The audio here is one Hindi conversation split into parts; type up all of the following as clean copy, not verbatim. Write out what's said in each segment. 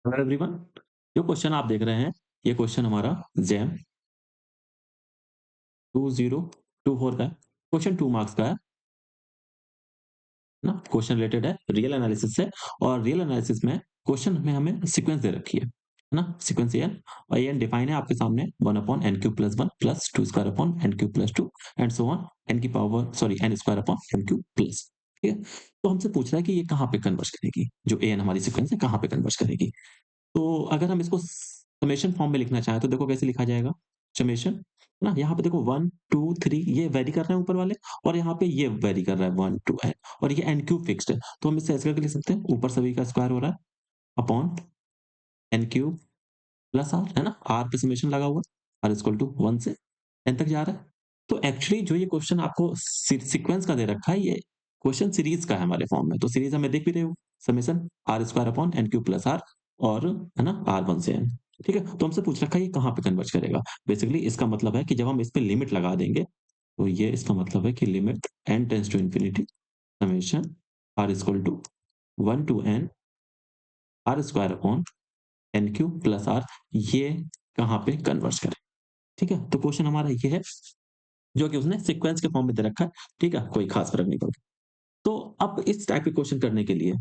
Hello everyone. जो क्वेश्चन आप देख रहे हैं, ये क्वेश्चन हमारा जैम 2024 का है। क्वेश्चन 2 मार्क्स का है ना? क्वेश्चन रिलेटेड है रियल एनालिसिस से। और रियल एनालिसिस में क्वेश्चन में हमें सीक्वेंस दे रखी है ना? सीक्वेंस एन, और एन डिफाइन है आपके सामने 1 अपॉन एन क्यूब प्लस 1 प्लस 2 square upon N cube plus 2 and so on, N की power sorry N square upon N cube plus. ठीक है? तो हमसे पूछ रहा है कि ये कहाँ पे कन्वर्ज करेगी, जो एन हमारी सीक्वेंस है कहाँ पे कन्वर्ज करेगी। तो अगर हम इसको समेशन फॉर्म में लिखना चाहें तो देखो कैसे लिखा जाएगा। समेशन है ना? यहाँ पे देखो 1 2 3 ये वेरी कर रहे हैं ऊपर वाले, और यहाँ पे ये वेरी कर रहा है 1 2 एन, और ये एन क्यूब फिक्स्ड है। तो हम इसे ऐसे करके लिख सकते हैं, ऊपर सभी का स्क्वायर हो रहा है upon N cube plus r, है ना? आर पे समेशन लगा हुआ, आर इक्वल टू 1 से एन तक जा रहा है। तो एक्चुअली जो ये क्वेश्चन आपको सीक्वेंस का दे रखा है, ये क्वेश्चन सीरीज का है हमारे फॉर्म में। तो सीरीज हमें देख भी रहे हो, summation r square upon N cube plus r, और है ना आर 1 से एन। ठीक है? तो हमसे पूछ रखा है ये कहाँ पे कन्वर्ज करेगा। बेसिकली इसका मतलब है कि जब हम इस पे लिमिट लगा देंगे, तो ये इसका मतलब है कि limit n tends to infinity summation r equal to 1 to n r square upon N cube plus r, ये कहाँ पे कन्वर्ज करे। ठीक है? तो क्वेश्चन हमारा ये है, जो कि उसने सीक्वेंस के फॉर्म में दे रखा है। ठीक है? कोई खास फर्क नहीं पड़ता। तो अब इस टाइप के क्वेश्चन करने के लिए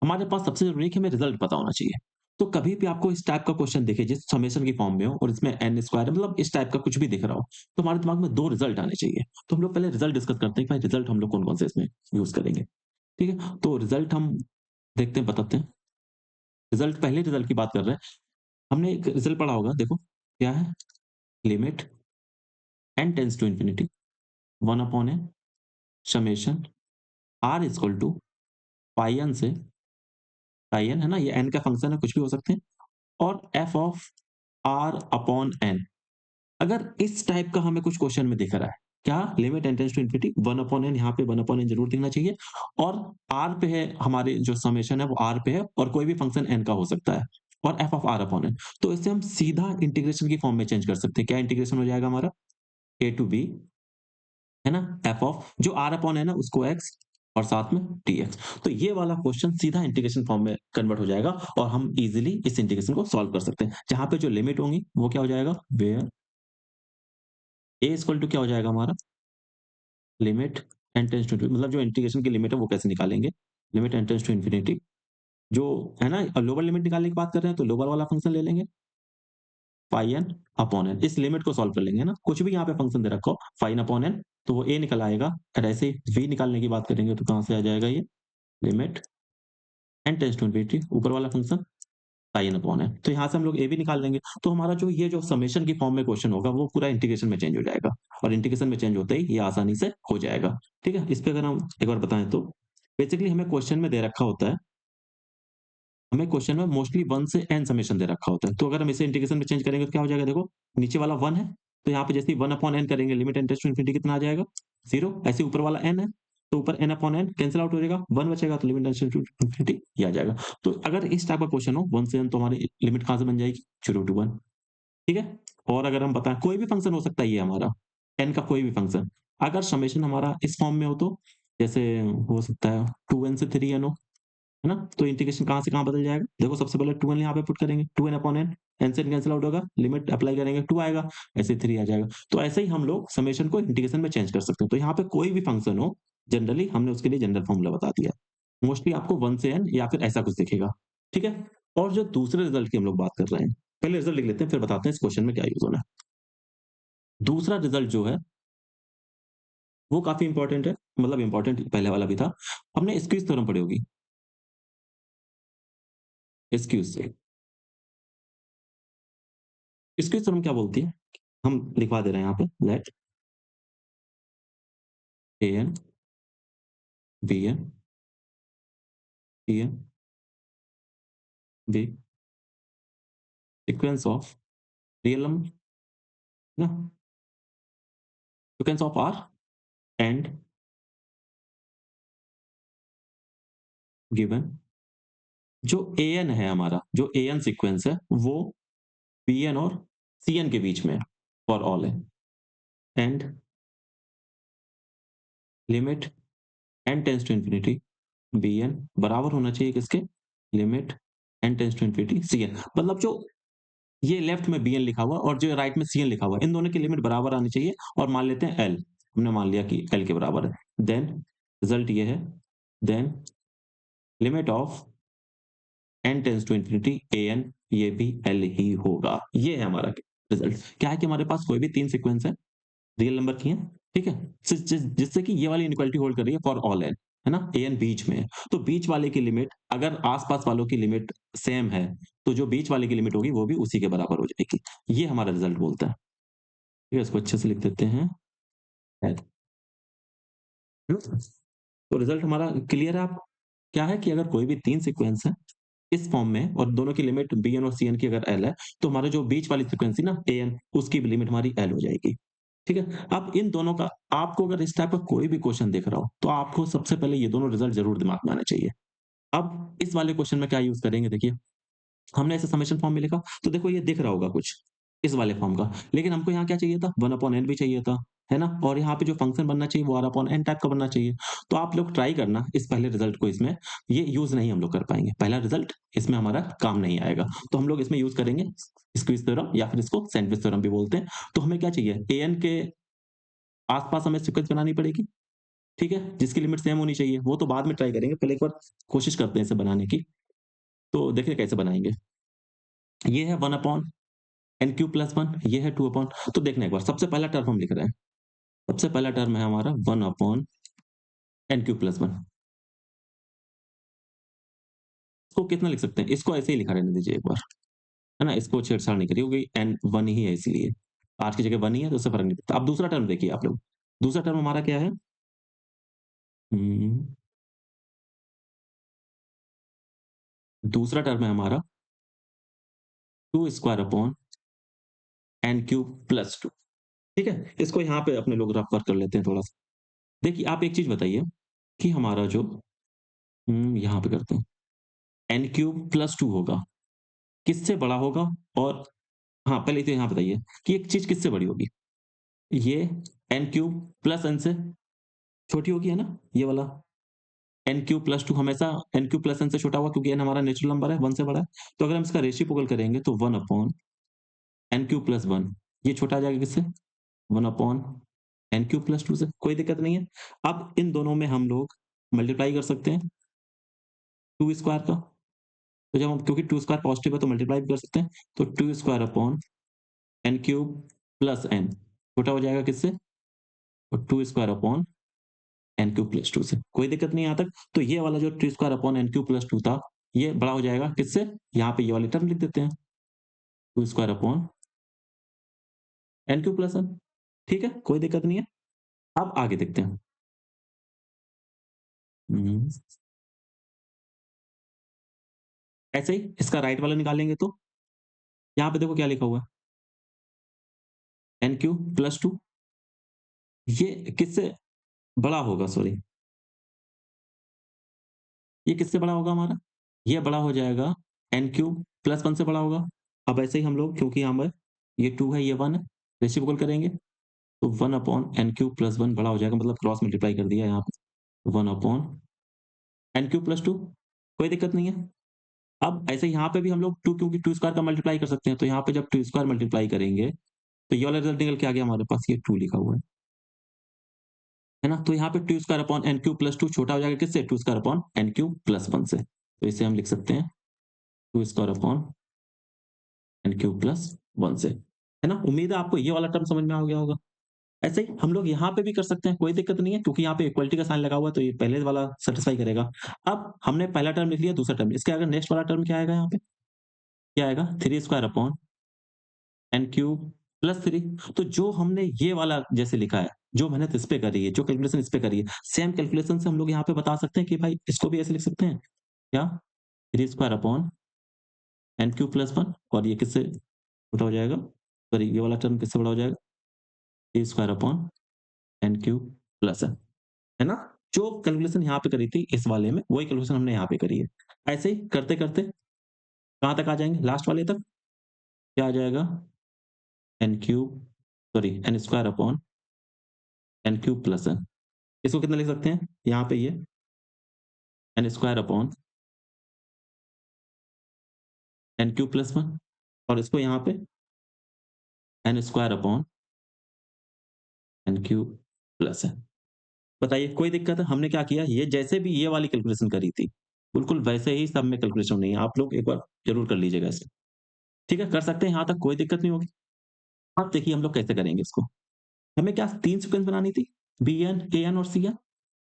हमारे पास सबसे जरूरी है कि हमें रिजल्ट पता होना चाहिए। तो कभी भी आपको इस टाइप का क्वेश्चन दिखे जिस समेशन की फॉर्म में हो और इसमें एन स्क्वायर मतलब इस टाइप का कुछ भी दिख रहा हो, तो हमारे दिमाग में दो रिजल्ट आने चाहिए। तो हम लोग पहले रिजल्ट डिस्कस करते हैं कि भाई रिजल्ट हम लोग कौन कौन से इसमें यूज करेंगे। ठीक है? तो रिजल्ट हम देखते हैं, बताते हैं। रिजल्ट, पहले रिजल्ट की बात कर रहे हैं। हमने एक रिजल्ट पढ़ा होगा, देखो क्या है। Limit n tends to infinity 1 upon n summation r equal to pi n से पाई एन, है ना? ये एन का फंक्शन है, कुछ भी हो सकते हैं, और f of r upon n. अगर इस टाइप का हमें कुछ क्वेश्चन में दिख रहा है, क्या limit n tends to infinity 1 upon n, यहाँ पे 1 अपॉन एन जरूर दिखना चाहिए, और आर पे है, हमारे जो समेशन है वो आर पे है, और कोई भी फंक्शन एन का हो सकता है, और f of r upon n. तो इससे हम सीधा इंटीग्रेशन की फॉर्म में चेंज कर सकते हैं। क्या इंटीग्रेशन हो जाएगा हमारा? ए टू बी, है ना? एफ ऑफ जो आर अपॉन है ना उसको एक्स, और साथ में dx। तो ये वाला क्वेश्चन सीधा इंटीग्रेशन फॉर्म में कन्वर्ट हो जाएगा, और हम इजीली इस इंटीग्रेशन को सॉल्व कर सकते हैं। जहां पे जो लिमिट होंगी वो क्या हो जाएगा, वेयर ए इक्वल टू क्या हो जाएगा हमारा, लिमिट एन टेंस टू, मतलब जो इंटीग्रेशन की लिमिट है वो कैसे निकालेंगे, limit n tends to infinity, जो है ना लोअर लिमिट निकालने की बात कर रहे हैं, तो लोअर वाला फंक्शन ले लेंगे फाई एन अपॉन एन, इस लिमिट को सॉल्व कर लेंगे ना। कुछ भी यहाँ पे फंक्शन दे रखा हो फाइन अपॉन एन, तो वो ए निकल आएगा। और ऐसे ही वी निकालने की बात करेंगे तो कहाँ से आ जाएगा ये, limit n tends to infinity ऊपर वाला फंक्शन साइन अपॉन है, तो यहाँ से हम लोग ए भी निकाल लेंगे। तो हमारा जो ये जो समेशन की फॉर्म में क्वेश्चन होगा वो पूरा इंटीग्रेशन में चेंज हो जाएगा, और इंटीग्रेशन में चेंज होते ही ये आसानी से हो जाएगा। ठीक है? इस पे अगर हम एक बार बताएं तो बेसिकली हमें क्वेश्चन में दे रखा होता है, हमें क्वेश्चन में मोस्टली 1 से n समेशन दे रखा होता है। तो अगर हम इसे इंटीग्रेशन में चेंज करेंगे तो क्या हो जाएगा, देखो नीचे वाला 1 है, तो यहाँ पे जैसे ही 1 अपॉन n करेंगे, limit n tends to infinity कितना आ जाएगा, 0। ऐसे ऊपर वाला n है, तो ऊपर n upon n cancel out हो जाएगा, 1 बचेगा, तो लिमिट टेंड्स टू इंफिनिटी ये आ जाएगा। तो अगर इस टाइप का क्वेश्चन हो 1 से n, तो हमारी लिमिट कहाँ से बन जाएगी, 0 टू 1। ठीक है? और अगर हम बताएं कोई भी फंक्शन हो सकता है ये हमारा, n का कोई भी फंक्शन, अगर समेशन हमारा इस फॉर्म में हो तो जैसे हो सकता है 2n से 3n हो, है ना? तो इंटीग्रेशन कहाँ से कहाँ बदल जाएगा, देखो सबसे पहले 2n यहाँ पे पुट करेंगे, 2n अपॉन n, n से कैंसिल आउट होगा, लिमिट अप्लाई करेंगे 2 आएगा, ऐसे 3 आ जाएगा। तो ऐसे ही हम लोग समेशन को इंटीग्रेशन में चेंज कर सकते हैं। तो यहाँ पे कोई भी फंक्शन हो, जनरली हमने उसके लिए जनरल फॉर्मूला बता दिया। मोस्टली आपको 1 से n या फिर ऐसा कुछ दिखेगा। ठीक है? और जो दूसरे रिजल्ट की हम लोग बात कर रहे हैं, पहले रिजल्ट लिख लेते हैं फिर बताते हैं इस क्वेश्चन में क्या यूज होना है। दूसरा रिजल्ट जो है वो काफी इंपॉर्टेंट है, मतलब इंपॉर्टेंट पहले वाला भी था। हमने स्क्वीज थ्योरम पढ़ी होगी, स्क्यूज से। स्क्वीज थ्योरम क्या बोलती है, हम लिखवा दे रहे हैं यहाँ पे, let A N B N T N B sequence of real ना, sequence of R and given जो ए एन है हमारा, जो ए एन सीक्वेंस है वो बी एन और सी एन के बीच में फॉर ऑल है, and limit n tends to infinity b n बराबर होना चाहिए किसके, limit n tends to infinity Cn, मतलब जो ये लेफ्ट में Bn लिखा हुआ और जो राइट में Cn लिखा हुआ है, इन दोनों की लिमिट बराबर आनी चाहिए और मान लेते हैं L। हमने मान लिया कि L के बराबर है। देन रिजल्ट ये है, then limit of n tends to infinity An, ये भी L ही होगा। ये है हमारा रिजल्ट। क्या है कि हमारे पास कोई भी 3 सीक्वेंस है, रियल नंबर की हैं, ठीक है? जिससे कि ये वाली इनइक्वालिटी होल्ड कर रही है फॉर ऑल n, है ना? an बीच में है, तो बीच वाले की लिमिट अगर आस-पास वालों की लिमिट सेम है, तो जो बीच वाले की लिमिट होगी वो भी उसी के बराबर हो जाएगी। ये हमारा रिजल्ट बोलता है। ठीक है, इसको अच्छे से लिख देते हैं। तो रिजल्ट हमारा क्लियर है। आप क्या है कि अगर कोई भी 3 सीक्वेंस है इस फॉर्म में और दोनों की लिमिट bn और cn की अगर l है, तो हमारा जो बीच वाली सीक्वेंस थी ना an, उसकी भी लिमिट हमारी l हो जाएगी। ठीक है? अब इन दोनों का आपको अगर इस टाइप का कोई भी क्वेश्चन दिख रहा हो, तो आपको सबसे पहले ये दोनों रिजल्ट ज़रूर दिमाग में आने चाहिए। अब इस वाले क्वेश्चन में क्या यूज़ करेंगे देखिए, हमने ऐसे समेशन फॉर्म में लिखा, तो देखो ये दिख रहा होगा कुछ, इस वाले फॉर्म का। लेकिन हमको यहाँ क्या चाहिए था? 1/n भी चाहिए था, है ना? और यहाँ पे जो फंक्शन बनना चाहिए वो R/n टाइप का बनना चाहिए। तो आप लोग ट्राई करना इस पहले रिजल्ट को इसमें, ये यूज़ नहीं हम लोग कर पाएँगे। पहला रिजल्ट इसमें हमारा काम नहीं आएगा। तो हम लोग इसमें यूज़ करेंगे स्क्वीज़ थ्योरम या फिर इसको सैंडविच थ्योरम भी बोलते हैं। तो हमें क्या चाहिए? an के आस-पास हमें सीक्वेंस बनानी पड़ेगी, ठीक है? जिसकी लिमिट सेम होनी चाहिए। वो तो बाद में ट्राई करेंगे, पहले एक बार कोशिश करते हैं इसे बनाने की। तो देखिए कैसे बनाएँगे। ये है 1/n³ + 1, ये है 2/, तो देखना एक बार, सबसे पहला टर्म हम लिख रहे हैं। सबसे पहला टर्म है हमारा 1/n³+1। इसको कितना लिख सकते हैं? इसको ऐसे ही लिखा रहने दीजिए एक बार, है ना? इसको छेड़छाड़ नहीं करिए क्योंकि n 1 ही है इसीलिए। 8 की जगह 1 ही है तो उससे फ़र्क नहीं पड़ता। अब दूसरा टर्म देखिए आप लोग। दूसरा टर्म हमारा क्या है? हुँ, दूसरा टर्म है हमारा 2^n³ + 2, ठीक है? इसको यहाँ पे अपने लोग रफ वर्क कर लेते हैं थोड़ा-सा। देखिए आप एक चीज़ बताइए कि हमारा जो यहाँ पे करते हैं, n³ + 2 होगा, किससे बड़ा होगा? और हाँ, पहले तो यहाँ बताइए कि एक चीज़ किससे बड़ी होगी? ये n³ + n से छोटी होगी, है ना? ये वाला n³ + 2 हमेशा n³ + n से छोटा होगा क्योंकि n हमारा नेचुरल नंबर है, 1 से बड़ा है। तो अगर हम इसका रेसिप्रोकल करेंगे तो 1/n³ + 1, ये छोटा आ जाएगा किससे? 1/n³ + 2 से, कोई दिक्कत नहीं है। अब इन दोनों में हम लोग मल्टीप्लाई कर सकते हैं 2 स्क्वायर का। तो जब हम, क्योंकि 2 स्क्वायर पॉजिटिव है तो मल्टीप्लाई भी कर सकते हैं। तो 2^n³ + n छोटा हो जाएगा किससे? और 2^n³ + 2 से। कोई दिक्कत नहीं यहाँ तक। तो ये वाला जो 2^n³ + 2 था, ये बड़ा हो जाएगा किससे? यहाँ पे ये वाली टर्म लिख देते हैं, 2^n³+n, ठीक है? कोई दिक्कत नहीं है। अब आगे देखते हैं। हुँ, ऐसे ही इसका राइट वाला निकालेंगे तो यहाँ पे देखो क्या लिखा हुआ है, n³+ 2, ये किससे बड़ा होगा? सॉरी, ये किससे बड़ा होगा हमारा? ये बड़ा हो जाएगा n³ + 1 से बड़ा होगा। अब ऐसे ही हम लोग, क्योंकि यहाँ पर ये 2 है, ये 1 है, रेसिप्रोकल करेंगे तो 1/n³ + 1 बड़ा हो जाएगा, मतलब क्रॉस मल्टीप्लाई कर दिया यहाँ पे, 1/n³ + 2, कोई दिक्कत नहीं है। अब ऐसे यहाँ पे भी हम लोग 2, क्योंकि 2 स्क्वायर का मल्टीप्लाई कर सकते हैं, तो यहाँ पे जब 2 स्क्वायर मल्टीप्लाई करेंगे, तो ये वाला रिजल्ट निकल के आ गया हमारे पास, ये 2 लिखा हुआ है ना? तो यहाँ पे 2^n³ + 2 छोटा हो जाएगा किससे? 2^n³ + 1 से। तो इसे हम लिख सकते हैं 2^n³ + 1 से, है ना? उम्मीद है आपको ये वाला टर्म समझ में आ गया होगा। ऐसे ही हम लोग यहाँ पे भी कर सकते हैं, कोई दिक्कत नहीं है, क्योंकि यहाँ पे इक्वलिटी का साइन लगा हुआ है, तो ये पहले वाला सैटिस्फाई करेगा। अब हमने पहला टर्म लिख लिया, दूसरा टर्म, इसके आगे नेक्स्ट वाला टर्म क्या आएगा यहाँ पे? क्या आएगा? 3^n³ + 3। तो जो हमने ये वाला जैसे लिखा है, जो मेहनत इस पे करी है, जो कैलकुलेशन इस पे करी है, सेम कैलकुलेशन से हम लोग यहाँ पे बता सकते हैं कि भाई इसको भी ऐसे लिख सकते हैं। क्या? 3^n³ + 1, और ये किससे छोटा हो जाएगा? सॉरी, ये वाला टर्म किससे बड़ा हो जाएगा? 3^n³+ n, है ना? जो कैलकुलेशन यहाँ पे करी थी इस वाले में, वही कैलकुलेशन हमने यहाँ पे करी है। ऐसे ही करते-करते कहाँ तक आ जाएँगे? लास्ट वाले तक। क्या आ जाएगा? n³ इसको कितना लिख सकते हैं? यहाँ पे ये n² एन क्यूब प्लस 1 और इसको यहाँ पे n square upon N cube plus है। बताइए कोई दिक्कत है? हमने क्या किया, ये जैसे भी ये वाली कैलकुलेशन करी थी, बिल्कुल वैसे ही सब में कैलकुलेशन नहीं है। आप लोग एक बार ज़रूर कर लीजिएगा इसे। ठीक है, कर सकते हैं यहाँ तक, कोई दिक्कत नहीं होगी। अब देखिए हम लोग कैसे करेंगे इसको। हमें क्या 3 सीक्वेंस बनानी थी, बीएन, एएन और सीएन।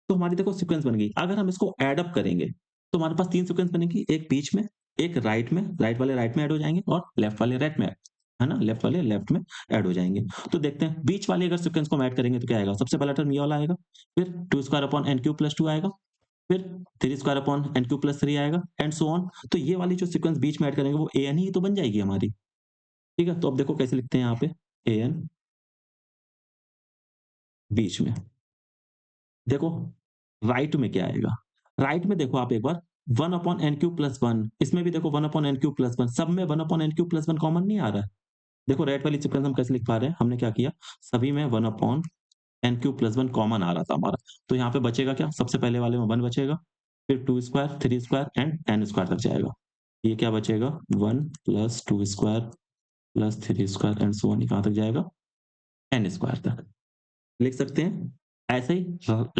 तो हमारी देखो सीक्वेंस बन गई। अगर हम इसको ऐड अप करेंगे, तो हमारे पास 3 सीक्वेंस बनेगी, एक बीच में, एक राइट में, राइट वाले राइट में ऐड हो जाएँगे और लेफ्ट वाले राइट में, है ना? लेफ्ट वाले लेफ्ट में ऐड हो जाएँगे। तो देखते हैं बीच वाले अगर सीक्वेंस को हम ऐड करेंगे तो क्या आएगा? सबसे पहला टर्म ये वाला आएगा, फिर 2 square upon n cube plus 2 आएगा, फिर 3 square upon n cube plus 3 आएगा एंड सो ऑन। तो ये वाली जो सीक्वेंस बीच में ऐड करेंगे वो an ही तो बन जाएगी हमारी। ठीक है? तो अब देखो कैसे लिखते हैं यहाँ पे, an बीच में। देखो राइट में क्या आएगा? राइट में देखो आप एक बार 1 अपॉन n क्यूब प्लस 1, इसमें भी देखो 1 अपॉन n क्यूब प्लस 1, सब में 1 upon n cube plus 1 common नहीं आ रहा है। देखो राइट वाली सीक्वेंस हम कैसे लिख पा रहे हैं? हमने क्या किया, सभी में 1 upon n cube plus 1 common आ रहा था हमारा। तो यहाँ पे बचेगा क्या? सबसे पहले वाले में 1 बचेगा, फिर 2 square, 3 square and n square तक जाएगा। ये क्या बचेगा? 1 प्लस 2 square plus 3 square and so on, ये कहाँ तक जाएगा? n स्क्वायर तक। लिख सकते हैं। ऐसे ही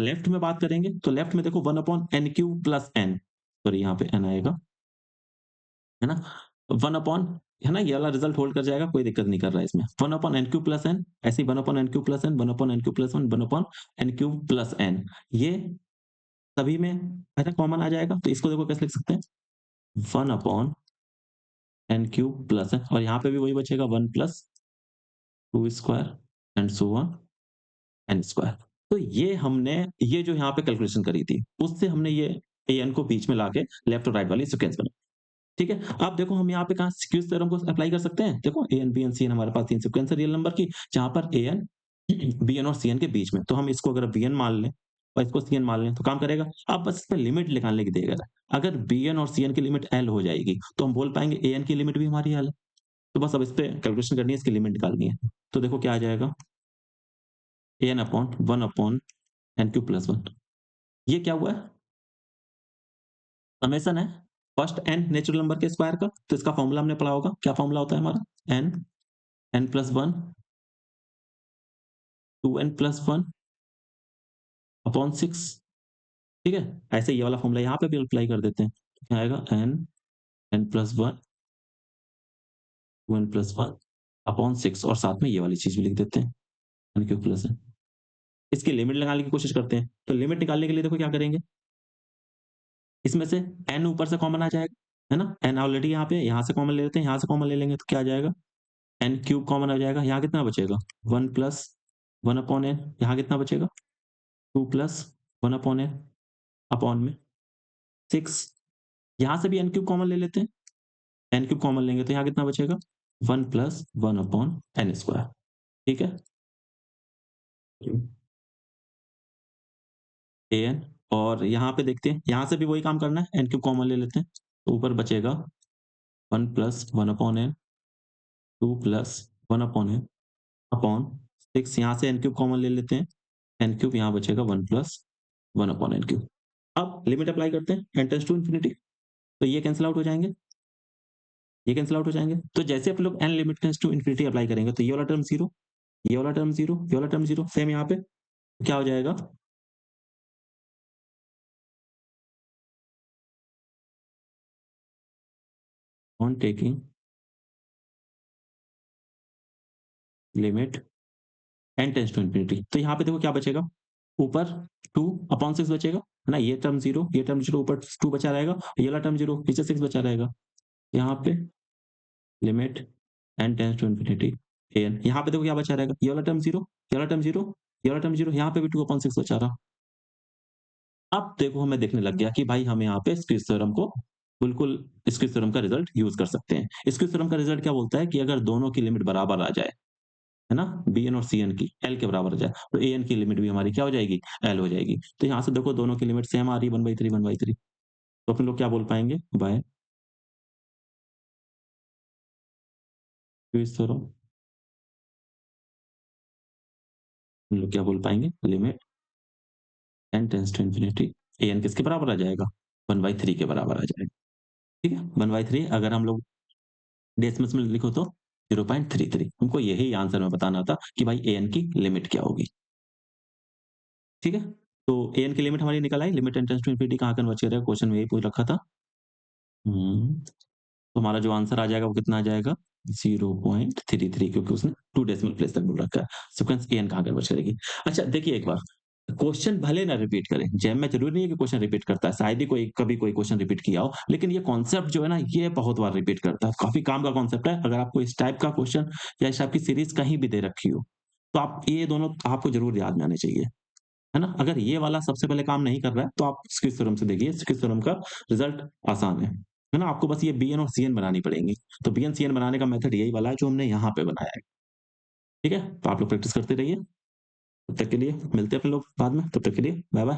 लेफ्ट में बात करेंगे तो लेफ्ट में देखो 1 upon n cube plus n, sorry यहाँ पे n आएगा, है ना? 1 अपॉन, है ना? ये वाला रिजल्ट होल्ड कर जाएगा, कोई दिक्कत नहीं कर रहा है इसमें। 1 upon n cube plus n, ऐसे ही 1 upon n cube plus n, 1 upon n cube plus 1, 1 upon n cube plus n। ये सभी में, है ना, कॉमन आ जाएगा। तो इसको देखो कैसे लिख सकते हैं, 1 upon n cube plus n और यहाँ पे भी वही बचेगा 1 प्लस 2 square and so on n square. तो ये हमने, ये जो यहाँ पे कैलकुलेशन करी थी, उससे हमने ये an को बीच में लाके लेफ्ट और राइट वाली सीक्वेंस बनाई। ठीक है? अब देखो हम यहाँ पे कहाँ स्क्यूज थ्योरम को अप्लाई कर सकते हैं। देखो an, bn, cn हमारे पास 3 सीक्वेंस है रियल नंबर की, जहाँ पर an, bn और cn के बीच में। तो हम इसको अगर bn मान लें और इसको cn मान लें तो काम करेगा। अब बस इसमें लिमिट निकालने की देर है। अगर bn और cn की लिमिट l हो जाएगी, तो हम बोल पाएँगे an की लिमिट भी हमारी l है। तो बस अब इस पे कैलकुलेशन करनी है, इसकी लिमिट निकालनी है। तो देखो क्या आ जाएगा, an upon 1 upon n cube plus 1। ये क्या हुआ है? समेशन है फर्स्ट n नेचुरल नंबर के स्क्वायर का। तो इसका फॉर्मूला हमने पढ़ा होगा, क्या फॉर्मूला होता है हमारा? n, n plus 1, 2n plus 1 upon 6। ठीक है? ऐसे ये वाला फॉर्मूला यहाँ पे भी अप्लाई कर देते हैं। तो क्या आएगा? n, n plus 1, 2n plus 1 upon 6 और साथ में ये वाली चीज़ भी लिख देते हैं, n क्यूब प्लस n। इसकी लिमिट निकालने की कोशिश करते हैं। तो लिमिट निकालने के लिए देखो क्या करेंगे, इसमें से n ऊपर से कॉमन आ जाएगा, है ना? n ऑलरेडी यहाँ से कॉमन ले लेते हैं, यहाँ से कॉमन ले लेंगे तो क्या आ जाएगा? n क्यूब कॉमन आ जाएगा, यहाँ कितना बचेगा? 1 प्लस 1 अपॉन n, यहाँ कितना बचेगा? 2 प्लस 1 अपॉन n अपॉन में 6। यहाँ से भी n क्यूब कॉमन ले लेते हैं, n क्यूब कॉमन लेंगे तो यहाँ कितना बचेगा? 1 प्लस 1 अपॉन n स्क्वायर। ठीक है? an और यहाँ पे देखते हैं, यहाँ से भी वही काम करना है, n क्यूब कॉमन ले लेते हैं। तो ऊपर बचेगा 1 plus 1 upon n, 2 plus 1 upon n upon 6। यहाँ से n क्यूब कॉमन ले लेते हैं, n क्यूब यहाँ बचेगा 1 प्लस 1 अपॉन n क्यूब। अब लिमिट अप्लाई करते हैं, n टेंड्स टू इन्फिनिटी। तो ये कैंसल आउट हो जाएँगे, ये कैंसल आउट हो जाएँगे। तो जैसे आप लोग n limit tends to infinity apply करेंगे तो ये वाला टर्म 0, ये वाला टर्म 0, ये वाला टर्म 0, सेम यहाँ पे क्या हो जाएगा? On taking limit n tends to infinity. तो यहाँ पे देखो क्या बचेगा? ऊपर 2 अपॉन 6 बचेगा, है ना? ये टर्म 0, ये टर्म 0, ऊपर 2 बचा रहेगा, ये वाला टर्म 0, नीचे 6 बचा रहेगा। यहाँ पे limit n tends to infinity an, यहाँ पे देखो क्या बचा रहेगा? ये वाला टर्म 0, ये वाला टर्म 0, ये वाला टर्म 0, यहाँ पे भी 2 अपॉन 6 बचा रहा। अब देखो हमें दिखने लग गया कि भाई हम यहाँ पे स्क्विज़ थ्योरम को, बिल्कुल स्क्विज़ थ्योरम का रिजल्ट यूज़ कर सकते हैं। स्क्विज़ थ्योरम का रिजल्ट क्या बोलता है कि अगर दोनों की लिमिट बराबर आ जाए, है ना? bn और cn की l के बराबर आ जाए, तो an की लिमिट भी हमारी क्या हो जाएगी? l हो जाएगी। तो यहाँ से देखो दोनों की लिमिट सेम आ रही है, 1/3, 1/3। तो अपन लोग क्या बोल पाएँगे? बाय स्क्विज़ थ्योरम हम लोग क्या बोल पाएँगे? Limit n tends to infinity an किसके बराबर आ जाएगा? 1/3 के बराबर आ जाएगा। ठीक है? 1/3 अगर हम लोग डेसिमल्स में लिखो तो 0.33। हमको यही आंसर में बताना था कि भाई an की लिमिट क्या होगी। ठीक है? तो an की लिमिट हमारी निकल आई, limit n tends to infinity कहाँ कन्वर्ज करेगा? क्वेश्चन में यही पूछ रखा था। तो हमारा जो आंसर आ जाएगा वो कितना आ जाएगा? 0.33, क्योंकि उसने 2 डेसिमल प्लेस तक बोल रखा है। सीक्वेंस an कहाँ कन्वर्ज करेगी? अच्छा देखिए एक बार, क्वेश्चन भले ना रिपीट करे, जैम में ज़रूरी नहीं है कि क्वेश्चन रिपीट करता है, शायद ही कोई कभी कोई क्वेश्चन रिपीट किया हो, लेकिन ये कॉन्सेप्ट जो है ना, ये बहुत बार रिपीट करता है। काफ़ी काम का कॉन्सेप्ट है, अगर आपको इस टाइप का क्वेश्चन या इस टाइप की सीरीज़ कहीं भी दे रखी हो, तो आप ये दोनों आपको ज़रूर याद में आने चाहिए। है ना? अगर ये वाला सबसे पहले काम नहीं कर रहा है, तो आप स्क्विज़ थ्योरम से देखिए, स्क्विज़ थ्योरम का रिज़ल्ट आसान है। है ना? आपको बस ये बीएन और सीएन बनानी पड़ेंगी। तो बीएन, सीएन बनाने का मेथड यही वाला है जो हमने यहाँ पे बनाया है। ठीक है? तो आप लोग प्रैक्टिस करते रहिए। तब तक के लिए मिलते हैं अपन लोग बाद में, तब तक के लिए बाय-बाय।